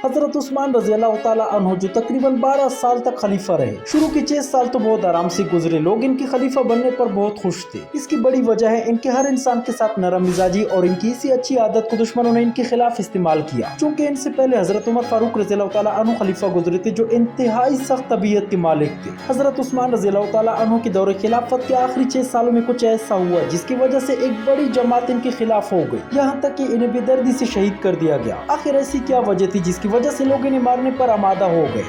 हजरत उस्मान रजी अल्लाह ताला अन्हु जो तकरीबन 12 साल तक खलीफा रहे। शुरू के 6 साल तो बहुत आराम से गुजरे, लोग इनके खलीफा बनने पर बहुत खुश थे। इसकी बड़ी वजह है इनके हर इंसान के साथ नरम मिजाजी और इनकी इसी अच्छी आदत को दुश्मनों ने इनके खिलाफ इस्तेमाल किया। चूंकि इनसे पहले हजरत उमर फारूक रजी अल्लाह ताला अन्हु खलीफा गुजरे थे जो इंतहाई सख्त तबीयत के मालिक थे। हजरत उस्मान रजी अल्लाह ताला अन्हु के दौरे खिलाफत के आखिरी 6 सालों में कुछ ऐसा हुआ जिसकी वजह से एक बड़ी जमात इनके खिलाफ हो गई, यहाँ तक कि इन्हें बेदर्दी से शहीद कर दिया गया। आखिर ऐसी क्या वजह थी जिसकी वजह से लोग इन्हें मारने पर आमादा हो गए?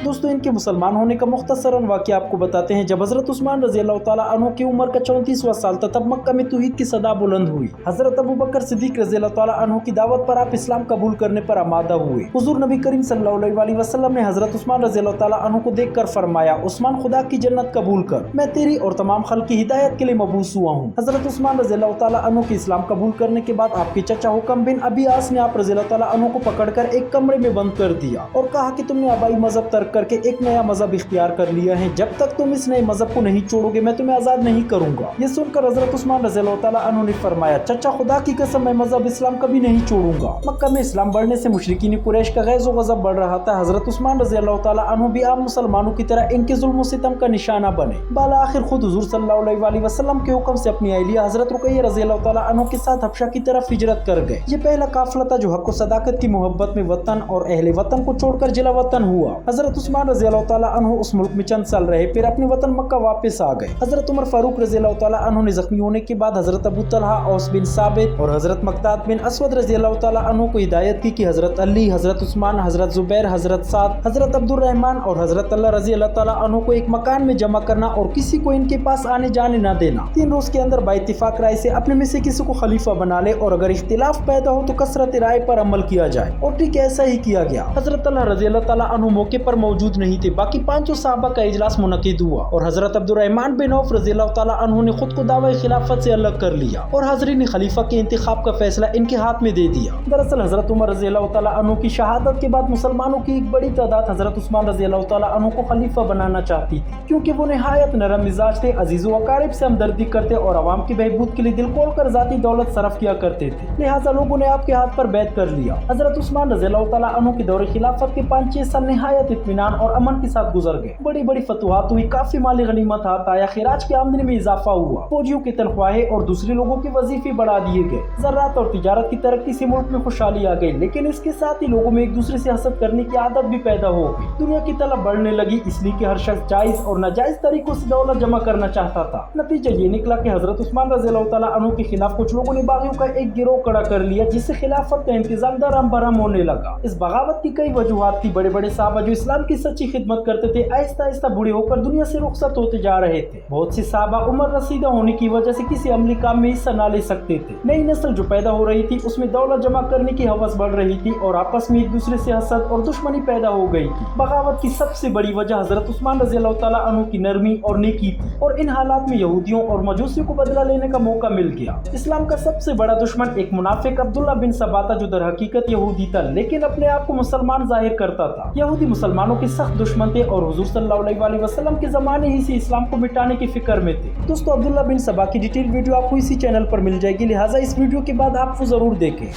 दोस्तों, इनके मुसलमान होने का मुख्तसरन वाक़या आपको बताते हैं। जब हजरत उस्मान रजी अल्लाह ताला अन्हु की उम्र का 34वां साल था, तब मक्का में तौहीद की सदा बुलंद हुई। हजरत अबू बकर सिद्दीक रजी अल्लाह ताला अन्हु की दावत पर आप इस्लाम कबूल करने पर आमादा हुए। हुजूर नबी करीम सल्लल्लाहु अलैहि वसल्लम ने हजरत उस्मान रजी अल्लाह ताला अन्हु को देखकर फरमाया, उस्मान, खुदा की जन्नत कबूल कर, मैं तेरी और तमाम खल्क की हिदायत के लिए मबूस हुआ हूँ। हजरत उस्मान रजी अल्लाह ताला अन्हु के इस्लाम कबूल करने के बाद आपके चचा हुकम बिन अबी आस ने आप रजी अल्लाह ताला अन्हु को पकड़कर एक कमरे में बंद कर दिया और कहा कि तुमने आबाई मजहब तर्क करके एक नया मजहब इख्तियार कर लिया है, जब तक तुम इस नए मजहब को नहीं छोड़ोगे मैं तुम्हें आजाद नहीं करूंगा। ये सुनकर हजरत उस्मान रज़ी अल्लाह ताला अन्हु ने फरमाया, चचा, खुदा की कसम, मैं मजहब इस्लाम कभी नहीं छोड़ूंगा। मक्का में इस्लाम बढ़ने से मुशरिकीन कुरैश का गैज़ व गज़ब बढ़ रहा था। हजरत उस्मान रज़ी अल्लाह ताला अन्हु भी आम मुसलमानों की तरह इनके जुल्म व सितम का निशाना बने। बाला आखिर खुद हुजूर सल्लल्लाहु अलैहि वसल्लम के हुक्म से अपनी अहलिया हजरत रुकैया रज़ी अल्लाह ताला अन्हु के साथ हबशा की तरफ हिजरत कर गए। ये पहला काफिला था जो हक व सदाकत की मोहब्बत में वतन और अहले वतन को छोड़कर जिला वतन हुआ। हजरत उस्मान रज़ी अल्लाह ताला अन्हु उस मुल्क में चंद साल रहे, फिर अपने वतन मक्का वापस आ गए। हजरत उमर फारूक रज़ी अल्लाह ताला अन्हु ने जख्मी होने के बाद हजरत अबू तलहा, औस बिन साबित और हजरत मकदाद बिन असवद रज़ी अल्लाह ताला अन्हु को हिदायत की कि हजरत अली, हजरत उस्मान, हजरत जुबैर, हजरत साद, हजरत अब्दुर रहमान और हजरत अल्लाह रज़ी अल्लाह ताला अन्हु को एक मकान में जमा करना और किसी को इनके पास आने जाने न देना। 3 रोज के अंदर बाइत्तिफाक राय से अपने में से किसी को खलीफा बना ले और अगर इख्तिलाफ पैदा हो तो कसरत राय पर अमल किया जाए। और ठीक ऐसा ही किया गया। हजरत अल्लाह रज़ी अल्लाह ताला अन्हु मौके पर मौजूद नहीं थे। बाकी 500 सहाबा का इजलास मुनक़िद हुआ और हजरत अब्दुर्रहमान बिन औफ रज़ी अल्लाह ताला अन्हु ने खुद को दावा खिलाफत से अलग कर लिया और हाज़रीन खलीफा के इंतखाब का फैसला इनके हाथ में दे दिया। दरअसल हजरत उमर रज़ी अल्लाह ताला अन्हु की शहादत के बाद मुसलमानों की एक बड़ी तादाद हजरत उस्मान रज़ी अल्लाह ताला अन्हु को खलीफा बनाना चाहती थी, क्योंकि वो निहायत नरम मिजाज थे, अजीज़ व अकारिब से हमदर्दी करते और अवाम की बहबूद के लिए दिल खोल कर ज़ाती दौलत सरफ किया करते थे। लिहाजा लोगों ने आपके हाथ पर बैत कर लिया। हजरत उस्मान रज़ी अल्लाह ताला अन्हु के दौरे खिलाफत के 5-6 साल निहायत इत्मीनान और अमन के साथ गुजर गए। बड़ी बड़ी फतवाहत हुई, काफी माली गनीमत आता या खिराज की आमदनी में इजाफा हुआ, फौजियों की तनख्वाहें और दूसरे लोगों के वजीफे बढ़ा दिए गए, ज़राअत और तिजारत की तरक्की से मुल्क में खुशहाली आ गई। लेकिन इसके साथ ही लोगों में एक दूसरे से हसद करने की आदत भी पैदा हो गई। दुनिया की तलब बढ़ने लगी, इसलिए कि हर शख्स जायज और नाजायज तरीकों से दौलत जमा करना चाहता था। नतीजा ये निकला कि हजरत उस्मान रज़ी अल्लाह ताला अन्हु के खिलाफ कुछ लोगों ने बागियों का एक गिरोह खड़ा कर लिया, जिससे खिलाफत का इंतजाम दरहम बरहम होने लगा। इस बगावत की कई वजूहात थी। बड़े बड़े साहबा जो इस्लाम की सच्ची खिदमत करते थे, आहिस्ता आहिस्ता बूढ़े होकर दुनिया से रुखसत होते जा रहे थे। बहुत से साहबा उम्र रसीदा होने की वजह से किसी अमली काम में हिस्सा न ले सकते थे। नई नस्ल जो पैदा हो रही थी उसमें दौलत जमा करने की हवस बढ़ रही थी और आपस में एक दूसरे से हसद और दुश्मनी पैदा हो गई थी। बगावत की सबसे बड़ी वजह हजरत उस्मान रज़ी अल्लाह ताला अन्हु की नरमी और नेकी थी और इन हालात में यहूदियों और मजूसियों को बदला लेने का मौका मिल गया। इस्लाम का सबसे बड़ा दुश्मन एक मुनाफिक अब्दुल्ला बिन सबा था, जो दर हकीकत यहूदी था लेकिन अपने आप को मुसलमान जाहिर करता था। यहूदी मुसलमानों के सख्त दुश्मन थे और हुजूर सल्लल्लाहु अलैहि वसल्लम के जमाने ही से इस्लाम को मिटाने की फिक्र में थे। दोस्तों, अब्दुल्ला बिन सबा की डिटेल वीडियो आपको इसी चैनल पर मिल जाएगी, लिहाजा इस वीडियो के बाद आप वो जरूर देखें।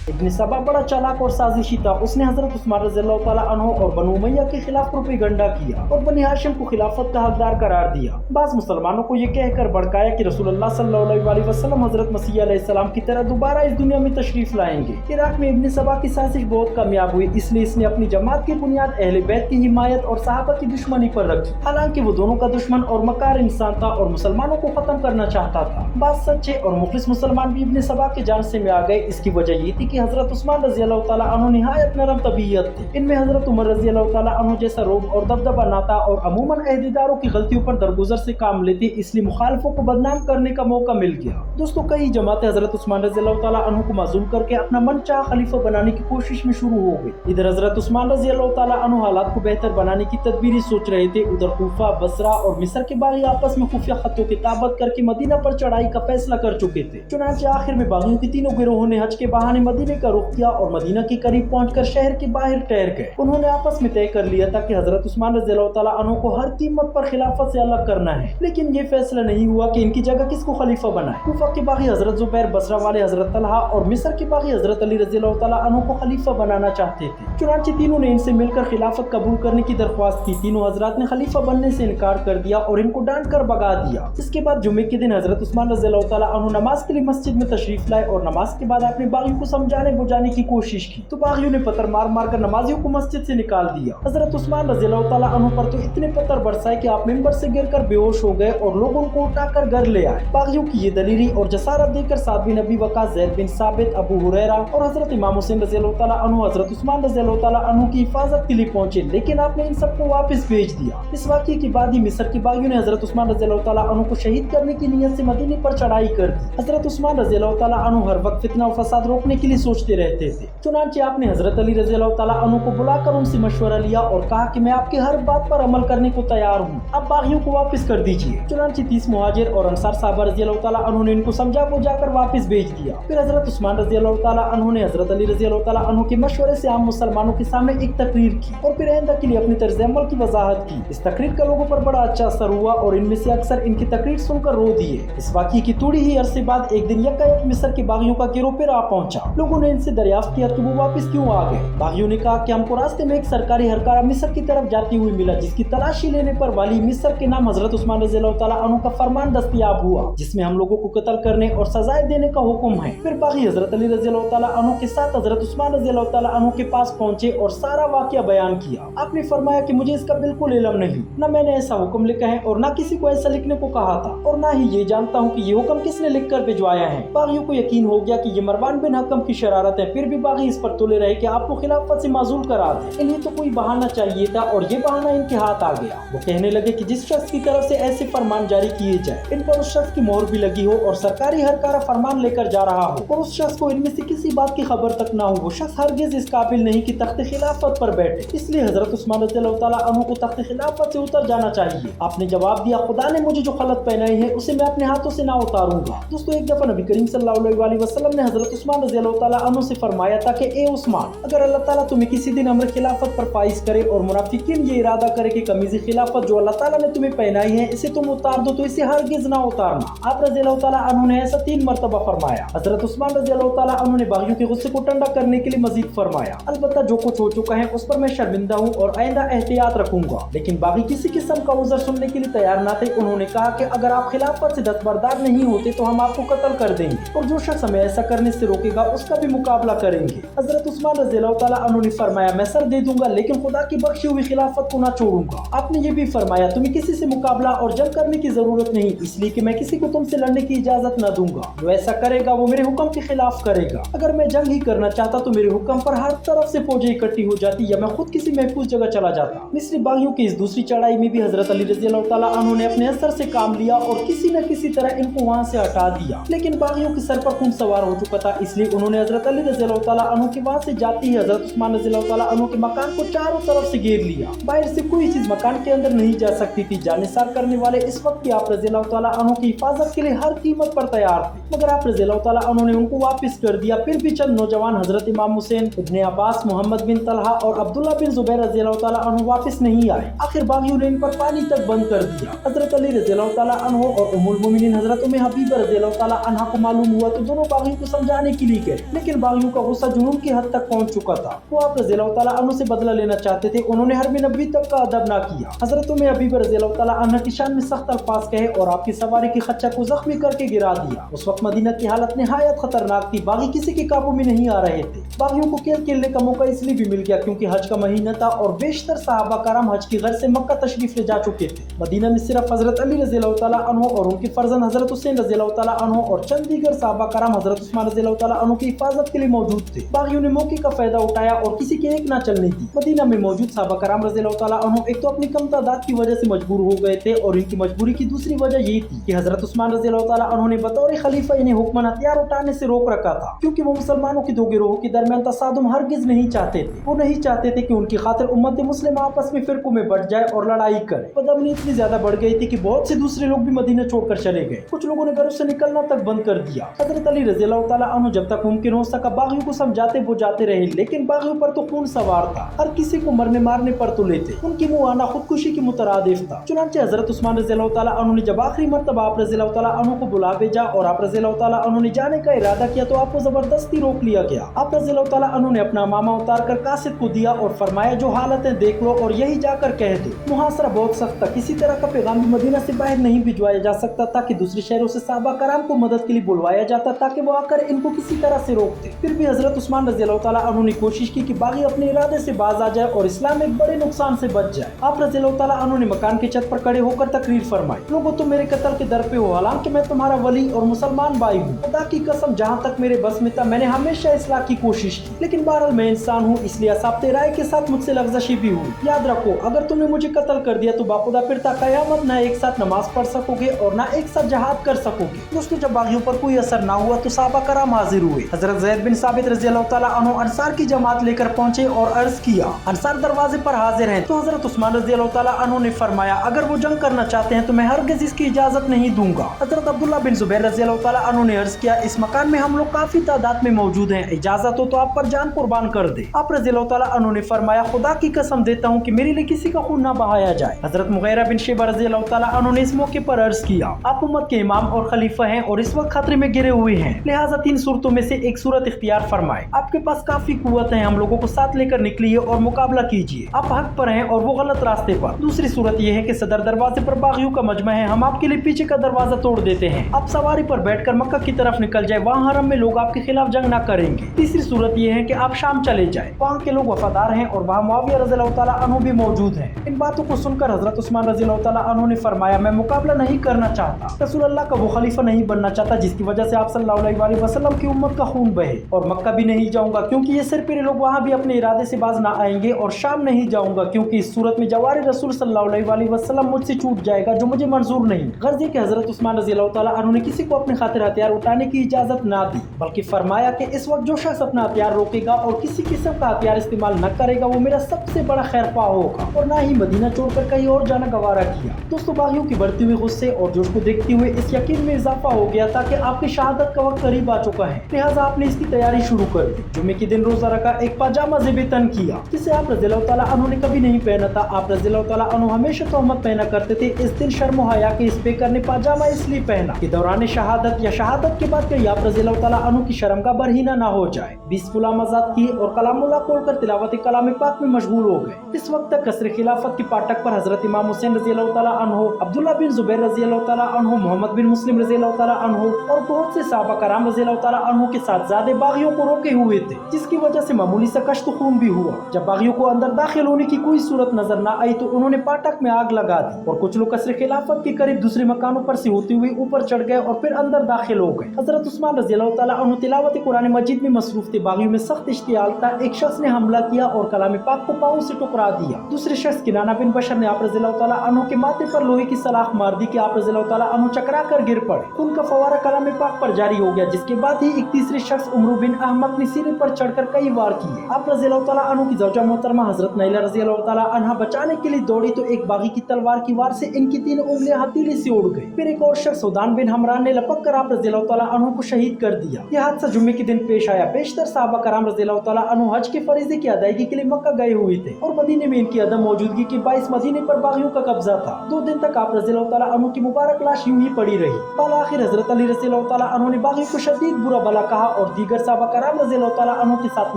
इब्न सबा बड़ा चालाक और साजिशी था। उसने हजरत उस्मान रज़ी अल्लाह ताला अन्हु और बनु उमय्या के खिलाफ प्रोपेगेंडा किया और बनी हाशिम को खिलाफत का हकदार करार दिया। बाज़ मुसलमानों को ये कहकर भड़काया कि रसूलुल्लाह सल्लल्लाहु अलैहि वसल्लम हजरत मसीह अलैहिस्सलाम की तरह दोबारा इस दुनिया में तशरीफ लाएंगे। इराक में इब्न सबा की साजिश बहुत कामयाब हुई, इसलिए इसने अपनी जमात की बुनियाद अहले बैत की हिमायत और सहाबा की दुश्मनी पर रखी। हालांकि वो दोनों का दुश्मन और मकार इंसान था और मुसलमानों को खत्म करना चाहता था। बाज़ सच्चे और मुखलिस मुसलमान भी इब्न सबा के जानसे में आ गए। इसकी वजह ये थी कि हजरत उस्मान रज़ी अल्लाह ताला अन्हु निहायत नरम तबीयत थी। इनमें हजरत उमर रज़ी अल्लाह ताला अन्हु जैसा रोब और दबदबा ना था और अमूमन अहदेदारों की गलतियों पर दरगुजर से काम लेते, इसलिए मुखालफों को बदनाम करने का मौका मिल गया। दोस्तों, कई जमातें हजरत उस्मान रज़ी अल्लाह ताला अन्हु को माजूल करके अपना मनचाहा खलीफा बनाने की कोशिश में शुरू हो गई। इधर हजरत उस्मान रज़ी अल्लाह ताला अन्हु हालात को बेहतर बनाने की तदबीरें सोच रहे थे, उधर कूफा, बसरा और मिस्र के बागी आपस में खुफिया खतों की ताबत करके मदीना पर चढ़ाई का फैसला कर चुके थे। चुनांचे आखिर में बागियों के तीनों गिरोहों ने हज के बहाने मदीना मदीने का रुख किया और मदीना के करीब पहुंचकर शहर के बाहर ठहर गए। उन्होंने आपस में तय कर लिया था कि हजरत उस्मान रज़ियल्लाहु तआला अन्हु को हर कीमत पर खिलाफत से अलग करना है, लेकिन ये फैसला नहीं हुआ कि इनकी जगह किसको खलीफा बनाए। कूफा के बागी हजरत जुबैर, बसरा वाले हजरत तलहा और मिस्र के बागी हजरत अली रज़ियल्लाहु तआला अन्हु को खलीफा बनाना चाहते थे। चुनांचे तीनों ने इनसे मिलकर खिलाफत कबूल करने की दरख्वास्त की। तीनों हजरात ने खलीफा बनने से इनकार कर दिया और इनको डांट कर भगा दिया। इसके बाद जुम्मे के दिन हजरत उस्मान रज़ियल्लाहु तआला अन्हु नमाज के लिए मस्जिद में तशरीफ लाए और नमाज के बाद अपने बागियों को समझाने बुझाने की कोशिश की तो बागियों ने पत्थर मार मार कर नमाजियों को मस्जिद से निकाल दिया। हजरत उस्मान रज़ियल्लाहु तआला अन्हु पर तो इतने पत्थर बरसाए कि आप मिंबर से गिरकर बेहोश हो गए और लोग उनको उठाकर घर ले आए। बागियों की ये दलीरी और जसारत देखकर साद बिन अबी वक़ास, ज़ैद बिन साबित, अबू हुरैरा और हजरत इमाम हुसैन रज़ियल्लाहु तआला अन्हु हजरत उस्मान रज़ियल्लाहु तआला अन्हु की हिफाजत के लिए पहुंचे, लेकिन आपने इन सबको वापस भेज दिया। इस वाक़ये के बाद ही मिस्र के बागियों ने हजरत उस्मान रज़ियल्लाहु तआला अन्हु को शहीद करने की नियत से मदीने पर चढ़ाई कर दी। हजरत उस्मान रज़ियल्लाहु तआला अन्हु हर वक्त फितना और फसाद रोकने के लिए सोचते रहते थे। चुनांचे आपने हजरत अली रज़ियल्लाहु तआला अन्हु को बुलाकर उनसे मशवरा लिया और कहा कि मैं आपकी हर बात पर अमल करने को तैयार हूँ, अब बागियों को वापस कर दीजिए। चुनांचे 30 मुहाजिर और अंसार साहबा रज़ियल्लाहु तआला अन्हु ने इनको समझा बुझाकर वापस भेज दिया। फिर हजरत उस्मान रज़ियल्लाहु तआला अन्हु ने हजरत अली रज़ियल्लाहु तआला अन्हु के मशवरे से आम मुसलमानों के सामने एक तकरीर की और फिर आइंदा के लिए अपनी तर्ज अमल की वजाहत की। इस तकरीर का लोगों पर बड़ा अच्छा असर हुआ और इनमें से अक्सर इनकी तकरीर सुनकर रो दिए। इस वाक़ये की थोड़ी ही अरसे बाद एक दिन यकायक मिस्र के बागियों का गिरोह फिर आ पहुंचा। लोगों ने इनसे दरियाफ्त किया कि वो वापस क्यों आ गए। बागियों ने कहा कि हमको रास्ते में एक सरकारी हरकारा मिस्र की तरफ जाती हुई मिला, जिसकी तलाशी लेने पर वाली मिस्र के नाम हजरत उस्मान रज़ियल्लाहु तआला अन्हु का फरमान दस्तयाब हुआ, जिसमें हम लोगों को कत्ल करने और सजाएं देने का हुक्म है। फिर बागी हजरत अली रज़ियल्लाहु तआला अन्हु के साथ हजरत उस्मान रज़ियल्लाहु तआला अन्हु के पास पहुंचे और सारा वाकया बयान किया। आपने फरमाया कि मुझे इसका बिल्कुल इल्म नहीं, न मैंने ऐसा हुक्म लिखा है और न किसी को ऐसा लिखने को कहा था और न ही ये जानता हूँ कि ये हुक्म किसने लिख कर भिजवाया है। बागियों को यकीन हो गया कि ये मरवान बिन हकम की शरारत है, फिर भी बागी इस पर तुले रहे कि आपको खिलाफत से माजूल करा दे। इन्हें तो कोई बहाना चाहिए था और ये बहाना इनके हाथ आ गया। वो कहने लगे कि जिस शख्स की तरफ से ऐसे फरमान जारी किए जाए, इन पर उस शख्स की मोहर भी लगी हो और सरकारी हरकारा फरमान लेकर जा रहा हो और उस शख्स को इनमें से किसी बात की खबर तक ना हो, वो शख्स हरगिज इस काबिल नहीं कि तख्त खिलाफत पर बैठे। इसलिए हजरत उस्मान रज़ियल्लाहु तआला अन्हु को तख्त खिलाफत से उतर जाना चाहिए। आपने जवाब दिया, खुदा ने मुझे जो खलत पहनाई है उसे मैं अपने हाथों से ना उतारूंगा। दोस्तों, एक दफा नबी करीम सल्लल्लाहु अलैहि वसल्लम ने हजरत उस्मान रज़ियल्लाहु तआला अन्हु से फरमाया था कि ए उस्मान, अगर अल्लाह ताला तुम्हें किसी दिन अमर खिलाफत पर फाइज करे और मुनाफिकीन ये इरादा करे कि कमीज़ खिलाफत जो अल्लाह ताला ने तुम्हें पहनाई है इसे तुम उतार दो, तो इसे हरगिज ना उतारना। आप रज़ियल्लाहु तआला अन्हु ने ऐसा 3 मरतबा फरमाया। हजरत उस्मान रज़ियल्लाहु तआला अन्हु ने बागियों के गुस्से को ठंडा करने के लिए मजीद फरमाया, अलबत्ता जो कुछ हो चुका है उस पर मैं शर्मिंदा हूँ और आइंदा एहतियात रखूंगा। लेकिन बागी किसी किस्म का उज़र सुनने के लिए तैयार न थे। उन्होंने कहा कि अगर आप खिलाफत से दस्तबरदार नहीं होते तो हम आपको कत्ल कर देंगे और जो शख्स हमें ऐसा करने से रोकेगा उसका भी मुकाबला करेंगे। हजरत उस्मान रज़ियल्लाहु तआला अन्हु ने फरमाया, मैं सर दे दूंगा लेकिन खुदा की बख्शी हुई खिलाफत को ना छोड़ूंगा। आपने ये भी फरमाया, तुम्हें किसी से मुकाबला और जंग करने की जरूरत नहीं, इसलिए कि मैं किसी को तुमसे लड़ने की इजाजत न दूंगा। जो ऐसा करेगा वो मेरे हुक्म के खिलाफ करेगा। अगर मैं जंग ही करना चाहता तो मेरे हुक्म पर हर तरफ से फौजें इकट्ठी हो जाती या मैं खुद किसी महफूज जगह चला जाता। मिस्री बागियों की इस दूसरी चढ़ाई में भी हजरत अली रज़ियल्लाहु तआला अन्हु ने अपने असर से काम लिया और किसी न किसी तरह इनको वहाँ से हटा दिया। लेकिन बागियों के सर पर खून सवार हो चुका था, इसलिए उन्होंने हजरत अली रज़ियल्लाहु तआला अन्हु के वहाँ से जाती ही हजरत उस्मान रज़ियल्लाहु तआला अन्हु के मकान को चारों तरफ से घेर लिया। बाहर से कोई चीज मकान के अंदर नहीं जा सकती थी। जानिसार करने वाले इस वक्त भी आप रज़ियल्लाहु तआला अन्हु की हिफाजत के लिए हर कीमत पर तैयार थे, मगर आप रज़ियल्लाहु तआला अन्हु ने उनको वापस कर दिया। फिर भी चंद नौजवान हजरत इमाम हुसैन, इब्ने अब्बास, मोहम्मद बिन तलहा और अब्दुल्ला बिन जुबैर रज़ियल्लाहु तआला अन्हु वापस नहीं आए। आखिर बागियों ने इन पर पानी तक बंद कर दिया। हजरत अली रज़ियल्लाहु तआला अन्हु और उम्मुल मोमिनीन हजरत उम्मे हबीबा रज़ियल्लाहु तआला अन्हा को मालूम हुआ तो दोनों बागियों को समझाने के लिए गए, लेकिन बागियों का गुस्सा जुनून की हद तक पहुंच चुका था। वो आप रज़ियल्लाहु तआला अन्हु से बदला लेना चाहते थे। उन्होंने हरम नबी तक का अदब ना किया। हजरत उम्मे हबीबा रज़ियल्लाहु तआला अन्हा की शान में सख्त अल्फाज कहे और आपकी सवारी की खच्चर को जख्मी करके गिरा दिया। उस वक्त मदीना की हालत निहायत खतरनाक थी। बागी किसी के काबू में नहीं आ रहे थे। बागियों को खेलने का मौका इसलिए भी मिल गया क्योंकि हज का महीना था और बेशतर सहाबा कराम हज की गर्ज से मक्का तशरीफ ले जा चुके थे। मदीना में सिर्फ हजरत अली रज़ियल्लाहु तआला अन्हु और उनके फर्जंद हजरत हुसैन रज़ियल्लाहु तआला अन्हु और चंद दीगर सहाबा कराम हजरत उस्मान रज़ियल्लाहु तआला अन्हु की हिफाजत के लिए मौजूद थे। बागियों ने मौके का फायदा उठाया और किसी के एक ना चलने दी। मदीना में मौजूद सहाबा कराम रज़ियल्लाहु तआला अन्हु एक तो अपनी कम तादाद की वजह से मजबूर हो गए थे और इनकी मजबूरी की दूसरी वजह यही थी कि हजरत उस्मान रज़ियल्लाहु तआला अन्हु ने बतौर खलीफा इन्हें हुक्मन हथियार उठाने से रोक रखा था, क्योंकि वो मुसलमानों के दो गिरोहों के दरमियान तसादुम हरगिज नहीं चाहते थे। वो नहीं चाहते थे कि उनकी खातिर उम्मत मुस्लिम आपस में फिरकों में बट जाए और लड़ाई करे। बदअमनी इतनी ज्यादा बढ़ गई थी कि बहुत से दूसरे लोग भी मदीना छोड़कर चले गए। कुछ लोगों ने घर से निकलना तक बंद कर दिया। हजरत अली रज़ी अल्लाह तआला अन्हु जब तक मुमकिन हो सका बागियों को समझाते बुझाते रहे, लेकिन बागियों पर तो खून सवार था। हर किसी को मरने मारने पर तुले थे। उनकी मुँह आना खुदकुशी की मुतरादिफ था। चुनांचे हजरत उस्मान रज़ी अल्लाह तआला अन्हु ने जब आखिरी मर्तबा आप रज़ी अल्लाह तआला अन्हु को बुला भेजा और आप रज़ी अल्लाह तआला अन्हु ने जाने का इरादा किया तो आपको जबरदस्ती रोक लिया गया। आप रज़ी अल्लाह तआला अन्हु ने अपना मामा उतार कर कासिद को दिया और फरमाया जो हालत है देख लो और यही जाकर कह दो। मुहासरा बहुत सख्त था। किसी तरह का पैगाम भी मदीना से बाहर नहीं भिजवाया जा सकता था कि दूसरे शहरों से सहाबा कराम को मदद के लिए बुलवाया जाता ताकि वो आकर इनको किसी तरह से रोक दे। फिर भी हजरत उस्मान रज़ी अल्लाह तआला अन्हु ने कोशिश की कि बागी अपने इरादे से बाज आ जाए और इस्लाम एक बड़े नुकसान से बच जाए। आप रज़ी अल्लाह तआला अन्हु ने मकान की छत पर खड़े होकर तकरीर फरमाई, लोगों तुम मेरे कत्ल के दर पे हो, हालांकि मैं तुम्हारा वली और मुसलमान भाई हूँ। खुदा की कसम जहाँ तक मेरे बस में था मैंने हमेशा इस्लाह की कोशिश की, लेकिन बहरहाल मैं इंसान हूँ इसलिए असाब्ते राय के साथ मुझसे लफ्ज़शी भी हुई। याद रखो अगर तुमने मुझे कत्ल कर दिया तो बाखुदा फिर ता कयामत न एक साथ नमाज पढ़ सकोगे और न एक साथ जहाद कर सकोगे। दोस्तों जब बागियों पर कोई असर न हुआ तो सहाबा कराम हाजिर हुए। हजरत ज़ैद बिन साबित रज़ी अल्लाह तआला अन्हु अंसार की जमात लेकर पहुंचे और अर्ज किया अंसार दरवाजे पर हाजिर हैं। तो हजरत उस्मान रज़ी अल्लाह तआला अन्हु ने फरमाया अगर वो जंग करना चाहते हैं तो मैं हरगिज़ इसकी इजाजत नहीं दूंगा। हजरत अब्दुल्ला बिन जुबैर रज़ी अल्लाह तआला अन्हु ने अर्ज किया इस मकान में हम लोग काफी तादाद में मौजूद हैं, इजाजत हो तो आप पर जान कुर्बान कर दे। आप रज़ी अल्लाह तआला अन्हु ने फरमाया खुदा की कसम देता हूँ कि मेरे लिए किसी का खून न बहाया जाए। हजरत मुगीरा बिन शेबा रज़ी अल्लाह तआला अन्हु ने इस मौके पर अर्ज किया आप उम्मत के इमाम और खलीफा हैं और इस वक्त खतरे में गिरे हुए हैं, लिहाजा 3 सूरतों में से एक सूरत इख्तियार फरमाए। आपके पास काफी कुव्वत है, हम लोगों को साथ लेकर निकलिए और मुकाबला कीजिए। आप हक पर हैं और वो गलत रास्ते पर। दूसरी सूरत यह है कि सदर दरवाजे पर बागियों का मजमा है, हम आपके लिए पीछे का दरवाजा तोड़ देते हैं। आप सवारी पर बैठकर मक्का की तरफ निकल जाए, वहाँ हरम में लोग आपके खिलाफ जंग न करेंगे। तीसरी सूरत यह है कि आप शाम चले जाए, वहाँ के लोग वफादार हैं और वहाँ मुआविया रज़ी अल्लाह तआला अन्हु भी मौजूद हैं। इन बातों को सुनकर हजरत उस्मान रज़ी अल्लाह तआला अन्हु ने फरमाया मैं मुकाबला नहीं करना चाहता, रसूल अल्लाह का वो खलीफा नहीं बनना चाहता जिसकी वजह से आप सल्लल्लाहु अलैहि वसल्लम की उम्मत का खून बहे, और मक्का भी नहीं जाऊंगा क्योंकि ये सिर पे लोग वहाँ भी अपने इरादे से बाज ना आएंगे, और शाम नहीं जाऊंगा क्योंकि इस सूरत में जवार रसूल सल्लल्लाहु अलैहि वसल्लम मुझसे छूट जाएगा जो मुझे मंजूर नहीं। गर्ज है कि हजरत उस्मान रज़ी अल्लाह तआला अन्हु ने किसी को अपने खातिर हथियार उठाने की इजाजत ना दी, बल्कि फरमाया कि इस वक्त जो शख्स अपना हथियार रोकेगा और किसी किस्म का हथियार इस्तेमाल न करेगा वो मेरा सबसे बड़ा खैरख्वाह होगा, और ना ही मदीना छोड़कर कहीं और जाना गवारा किया। दोस्तों बागियों की बढ़ती हुई गुस्से और जोश को देखते हुए इस यकीन में इजाफा हो गया था कि आपकी शहादत का वक्त करीब आ चुका है, लिहाजा आपने इसकी तैयारी शुरू कर दी। जुम्मे के दिन रोजा रखा, एक पाजामा ज़ेब-ए-तन किया जिसे आप रज़ी अल्लाह तआला अन्हु ने कभी नहीं पहना था। आप रज़ी अल्लाह तआला अन्हु हमेशा तोहमत पहना करते थे। इस दिन शर्म और हया के इस बेकर ने पाजामा इसलिए पहना कि दौरान शहादत या शहादत के बाद कहीं आप रज़ी अल्लाह तआला अन्हु की शर्मगाह बरहीना ना हो जाए। 20 गुलाम आजाद किए और कलामुल्लाह खोलकर तिलावत कलाम पाक में मशगूल हो गए। इस वक्त तक कसर खिलाफत की पाटक पर हजरत इमाम हुसैन रज़ी अल्लाह तआला अन्हु, अब्दुल्ला बिन जुबैर रज़ी अल्लाह तआला अन्हु, मोहम्मद बिन मुस्लिम रज़ी अल्लाह तआला अन्हु और बहुत से सहाबा कराम रज़ी अल्लाह तआला अन्हु के साथ ज़्यादा बागियों को रोके हुए थे, जिसकी वजह से मामूली सा कश्त खून भी हुआ। जब बागियों को अंदर दाखिल होने की कोई सूरत नजर न आई तो उन्होंने पाटक में आग लगा दी और कुछ लोग कसर खिलाफत के करीब दूसरे मकानों पर से होते हुए ऊपर चढ़ गए और फिर अंदर दाखिल हो गए। हजरत उस्मान रज़ी अल्लाह तआला अन्हु तिलावत कुरान मजीद में मसरूफ थे। बागियों में सख्त इश्तियाल था। एक शख्स ने हमला किया और कलाम पाक को पाँव से टुकरा दिया। दूसरे शख्स किनाना बिन बशर ने आप रज़ी अल्लाह तआला अन्हु के माथे पर लोहे की सलाख मार दी कि आप रज़ी अल्लाह तआला अन्हु चकरा कर गिर पड़े। खून का फवारा कलाम पाक पर जारी हो गया, जिसके बाद ही एक तीसरे शख्स उमर बिन अहमद ने सीने पर चढ़कर कई वार किए। आप रज़ी अल्लाह तआला अन्हु की ज़ौजा मोहतरमा हजरत नैला रज़ी अल्लाह तआला अन्हा बचाने के लिए दौड़ी तो एक बागी की तलवार की वार से इनकी 3 उंगलियां हथेली से उड़ गई। फिर एक और शख्स सौदान बिन हमरान ने लपक कर आप रज़ी अल्लाह तआला अन्हु को शहीद कर दिया। यह हादसा जुम्मे के दिन पेश आया। बेशतर सहाबा कराम रज़ी अल्लाह तआला अन्हु हज के फरीज़े की अदायगी के लिए मक्का गए हुए थे और मदीने में इनकी अदम मौजूदगी के बाइस मदीने पर बागियों का कब्जा था। 2 दिन तक आप रज़ी अल्लाह तआला अन्हु की मुबारक लाश यूं ही पड़ी रही। बालाखिर हजरत अली रज़ी अल्लाह तआला अन्हु ने बागियों को शदीद बुरा भला कहा और दीगर सहाबा कराम रज़ी अल्लाह तआला अन्हु के साथ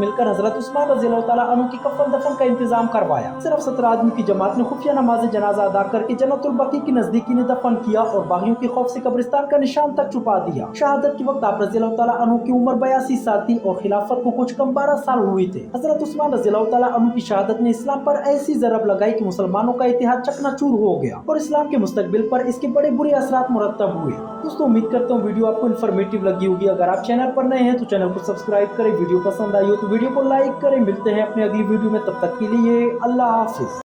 मिलकर हजरत उस्मान रज़ी अल्लाह तआला अन्हु की कफन दफन का इंतजाम करवाया। सिर्फ 17 आदमी की जमात ने खुफिया नमाज जनाजा अदा करके जन्नतुल बकी की नजदीकी ने दफन किया और बागियों के खौफ से कब्रिस्तान का निशान तक छुपा दिया। शहादत के वक्त आप रज़ी अल्लाह तआला अन्हु की उम्र 82 साल थी और खिलाफत को कुछ कम 12 साल हुए थे। हजरत उस्मान रज़ी अल्लाह तआला अन्हु की शहादत ने इस्लाम पर ऐसी ज़रब लगाई कि मुसलमानों का इतिहाद चकनाचूर हो गया और इस्लाम के मुस्तकबिल पर इसके बड़े बुरे असरात मुरत्तब हुए। दोस्तों उम्मीद करता हूँ वीडियो आपको इन्फॉर्मेटिव लगी होगी। अगर आप चैनल पर नए हैं तो चैनल को सब्सक्राइब करें, वीडियो पसंद आई हो तो वीडियो को लाइक करें। मिलते हैं अपने अगली वीडियो में, तब तक के लिए अल्लाह हाफिज।